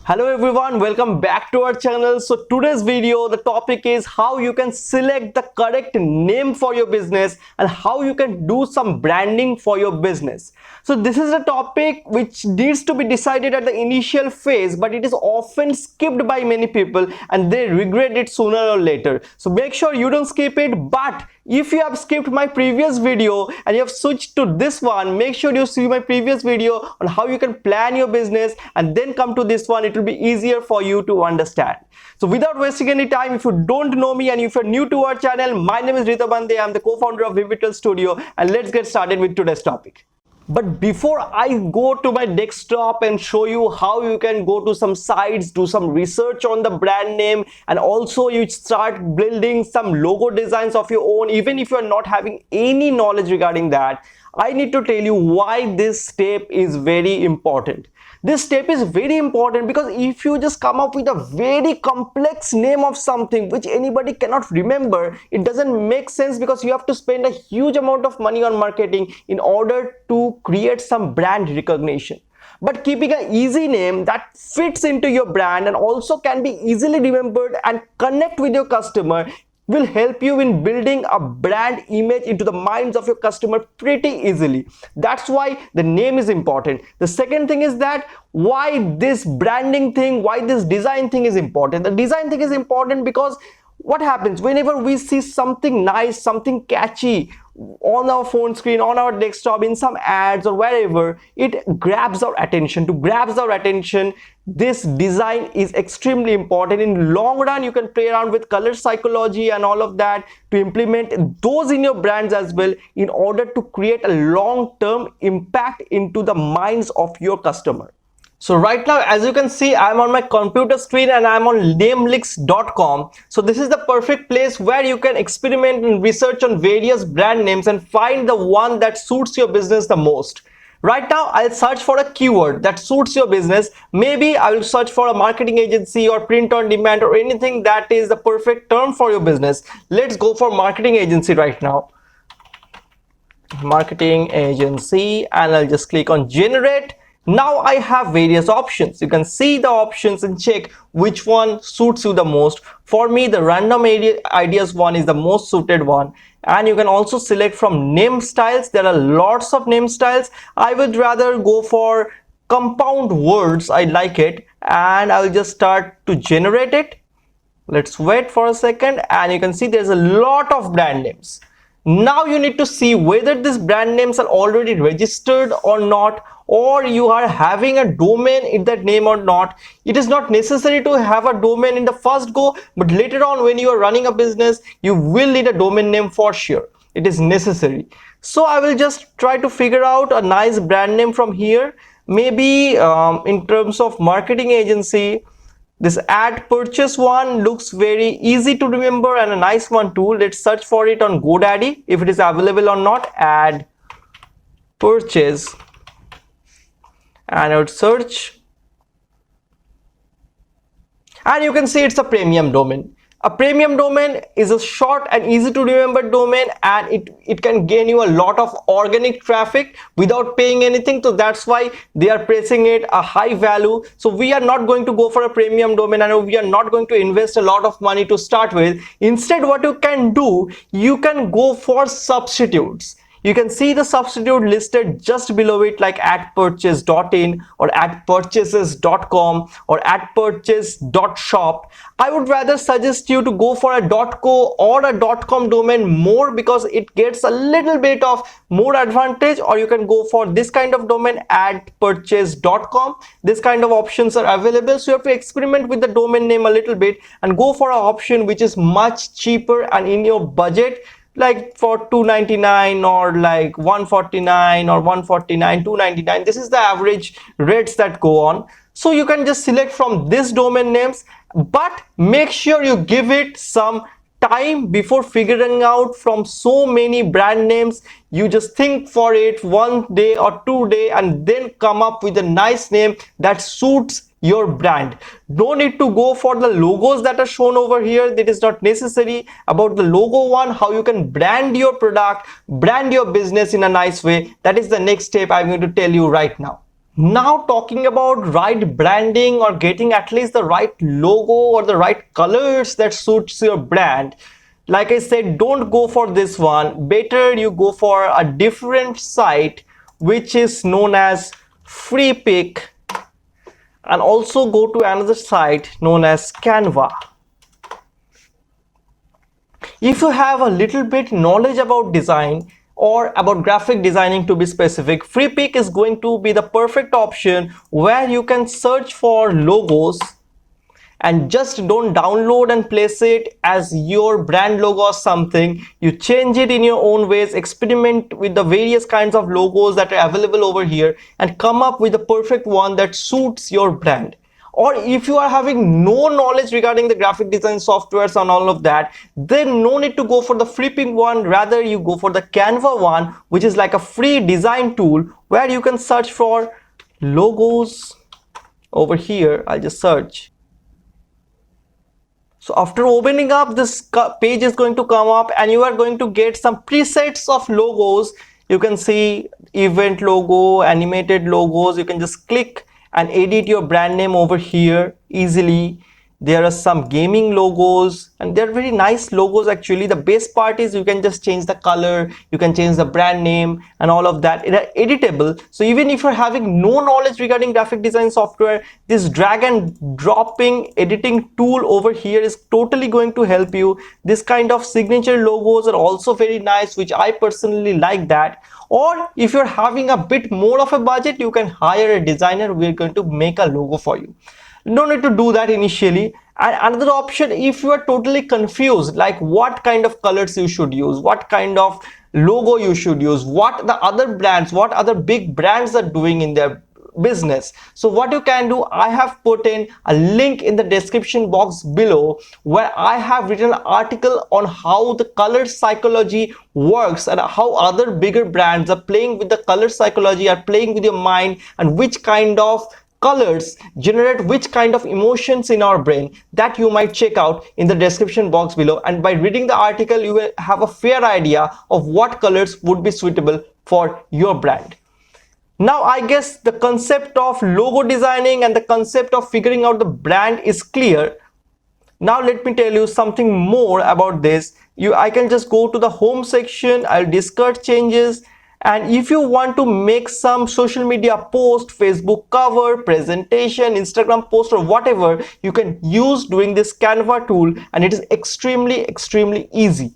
Hello everyone, welcome back to our channel. So today's video, the topic is how you can select the correct name for your business and how you can do some branding for your business. So this is a topic which needs to be decided at the initial phase, but it is often skipped by many people and they regret it sooner or later. So make sure you don't skip it, but if you have skipped my previous video and you have switched to this one, make sure you see my previous video on how you can plan your business and then come to this one. It will be easier for you to understand. So without wasting any time, if you don't know me and if you're new to our channel, my name is Rita Bande. I'm the co-founder of Vivital Studio, and let's get started with today's topic. But before I go to my desktop and show you how you can go to some sites, do some research on the brand name, and also you start building some logo designs of your own, even if you are not having any knowledge regarding that, I need to tell you why this step is very important. This step is very important because if you just come up with a very complex name of something which anybody cannot remember, it doesn't make sense because you have to spend a huge amount of money on marketing in order to create some brand recognition. But keeping an easy name that fits into your brand and also can be easily remembered and connect with your customer will help you in building a brand image into the minds of your customer pretty easily. That's why the name is important. The second thing is that why this branding thing, why this design thing is important. The design thing is important because what happens whenever we see something nice, something catchy on our phone screen, on our desktop, in some ads or wherever, it grabs our attention. To grabs our attention, this design is extremely important. In long run, you can play around with color psychology and all of that to implement those in your brands as well in order to create a long-term impact into the minds of your customer. So right now, as you can see, I'm on my computer screen and I'm on namelix.com. So this is the perfect place where you can experiment and research on various brand names and find the one that suits your business the most. Right now, I'll search for a keyword that suits your business. Maybe I will search for a marketing agency or print on demand or anything that is the perfect term for your business. Let's go for marketing agency right now. Marketing agency, and I'll just click on generate. Now I have various options. You can see the options and check which one suits you the most. For me, the random ideas one is the most suited one. And you can also select from name styles. There are lots of name styles. I would rather go for compound words. I like it. And I will just start to generate it. Let's wait for a second. And you can see there's a lot of brand names. Now you need to see whether these brand names are already registered or not, or you are having a domain in that name or not. It is not necessary to have a domain in the first go, but later on when you are running a business, you will need a domain name for sure. It is necessary. So I will just try to figure out a nice brand name from here. Maybe in terms of marketing agency, this ad purchase one looks very easy to remember and a nice one too. Let's search for it on GoDaddy if it is available or not. Ad purchase, and I would search, and you can see it's a premium domain. A premium domain is a short and easy to remember domain, and it can gain you a lot of organic traffic without paying anything. So that's why they are pricing it a high value. So we are not going to go for a premium domain and we are not going to invest a lot of money to start with. Instead, what you can do, you can go for substitutes. You can see the substitute listed just below it, like adpurchase.in or adpurchases.com or adpurchase.shop. I would rather suggest you to go for a .co or a .com domain more because it gets a little bit of more advantage, or you can go for this kind of domain, adpurchase.com. This kind of options are available. So you have to experiment with the domain name a little bit and go for an option which is much cheaper and in your budget, like for $299 or like $149 or $149, $299. This is the average rates that go on. So you can just select from this domain names, but make sure you give it some time before figuring out from so many brand names. You just think for it 1 day or 2 days and then come up with a nice name that suits your brand. Don't need to go for the logos that are shown over here. That is not necessary. About the logo one, how you can brand your product, brand your business in a nice way, that is the next step I'm going to tell you right now. Now talking about right branding or getting at least the right logo or the right colors that suits your brand. Like I said, don't go for this one. Better you go for a different site which is known as Free Pick, and also go to another site known as Canva. If you have a little bit knowledge about design or about graphic designing to be specific, FreePick is going to be the perfect option where you can search for logos and just don't download and place it as your brand logo or something. You change it in your own ways, experiment with the various kinds of logos that are available over here and come up with the perfect one that suits your brand. Or if you are having no knowledge regarding the graphic design softwares and all of that, then no need to go for the flipping one. Rather you go for the Canva one, which is like a free design tool where you can search for logos. Over here I'll just search. So after opening up, this page is going to come up and you are going to get some presets of logos. You can see event logo, animated logos. You can just click and edit your brand name over here easily. There are some gaming logos and they're very nice logos actually. The best part is you can just change the color, you can change the brand name and all of that. It is editable. So even if you're having no knowledge regarding graphic design software, this drag and dropping editing tool over here is totally going to help you. This kind of signature logos are also very nice, which I personally like that. Or if you're having a bit more of a budget, you can hire a designer who is going to make a logo for you. No need to do that initially. And another option, if you are totally confused like what kind of colors you should use, what kind of logo you should use, what the other brands, what other big brands are doing in their business, so what you can do, I have put in a link in the description box below where I have written an article on how the color psychology works and how other bigger brands are playing with the color psychology, are playing with your mind, and which kind of colors generate which kind of emotions in our brain. That you might check out in the description box below, and by reading the article you will have a fair idea of what colors would be suitable for your brand. Now I guess the concept of logo designing and the concept of figuring out the brand is clear. Now let me tell you something more about this. I can just go to the home section, I'll discuss changes, and if you want to make some social media post, Facebook cover, presentation, Instagram post or whatever, you can use doing this Canva tool, and it is extremely easy.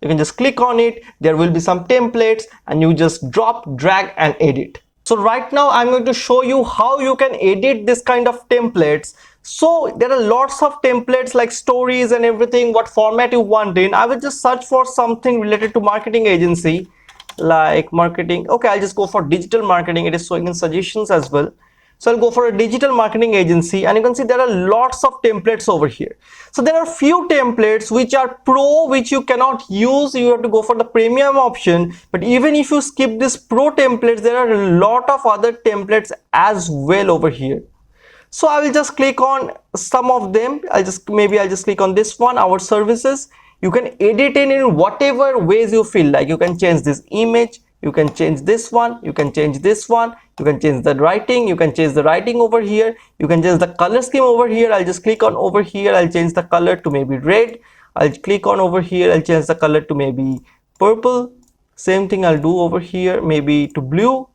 You can just click on it, there will be some templates and you just drop, drag and edit. So right now I'm going to show you how you can edit this kind of templates. So there are lots of templates like stories and everything, what format you want in. I will just search for something related to marketing agency, like marketing. Okay, I'll just go for digital marketing. It is showing in suggestions as well. So I'll go for a digital marketing agency, and you can see there are lots of templates over here. So there are few templates which are pro, which you cannot use. You have to go for the premium option. But even if you skip this pro templates, there are a lot of other templates as well over here. So I will just click on some of them. I'll just click on this one, our services. You can edit it in whatever ways you feel like. You can change this image, you can change this one, you can change this one, you can change the writing, you can change the writing over here, you can change the color scheme over here. I'll just click on over here, I'll change the color to maybe red. I'll click on over here, I'll change the color to maybe purple. Same thing I'll do over here, maybe to blue.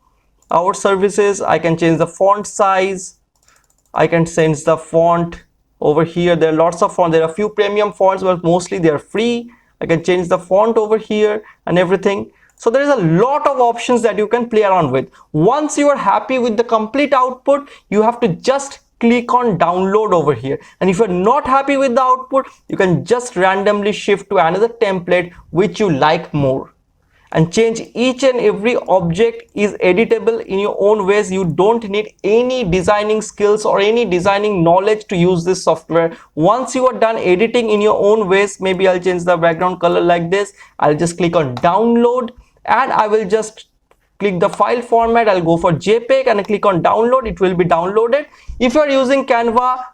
Our services, I can change the font size, I can change the font. Over here there are lots of fonts. There are a few premium fonts, but mostly they are free. I can change the font over here and everything. So there is a lot of options that you can play around with. Once you are happy with the complete output, you have to just click on download over here. And if you're not happy with the output, you can just randomly shift to another template which you like more. And change each and every object is editable in your own ways. You don't need any designing skills or any designing knowledge to use this software. Once you are done editing in your own ways, maybe I'll change the background color like this. I'll just click on download and I will just click the file format. I'll go for JPEG and I click on download. It will be downloaded. If you are using Canva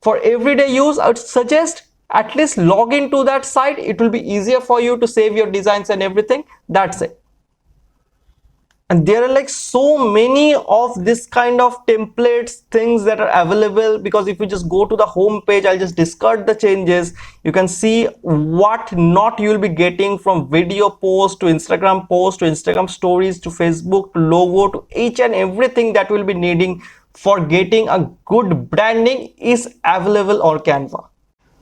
for everyday use, I would suggest at least log into that site. It will be easier for you to save your designs and everything. That's it. And there are like so many of this kind of templates things that are available, because if you just go to the home page, I'll just discard the changes. You can see what not you'll be getting, from video post to Instagram post to Instagram stories to Facebook to logo to each and everything that we'll be needing for getting a good branding is available on Canva.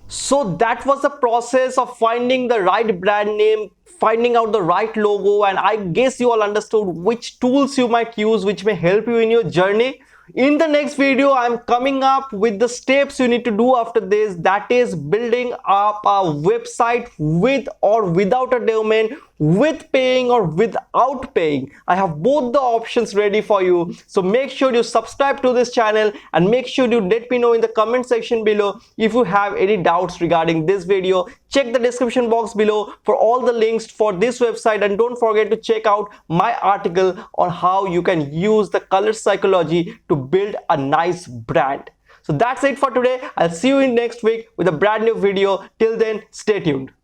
So that was the process of finding the right brand name, finding out the right logo, and I guess you all understood which tools you might use which may help you in your journey. In the next video, I'm coming up with the steps you need to do after this, that is building up a website with or without a domain, with paying or without paying. I have both the options ready for you. So make sure you subscribe to this channel and make sure you let me know in the comment section below if you have any doubts regarding this video. Check the description box below for all the links for this website, and don't forget to check out my article on how you can use the color psychology to build a nice brand. So that's it for today. I'll see you in next week with a brand new video. Till then, stay tuned.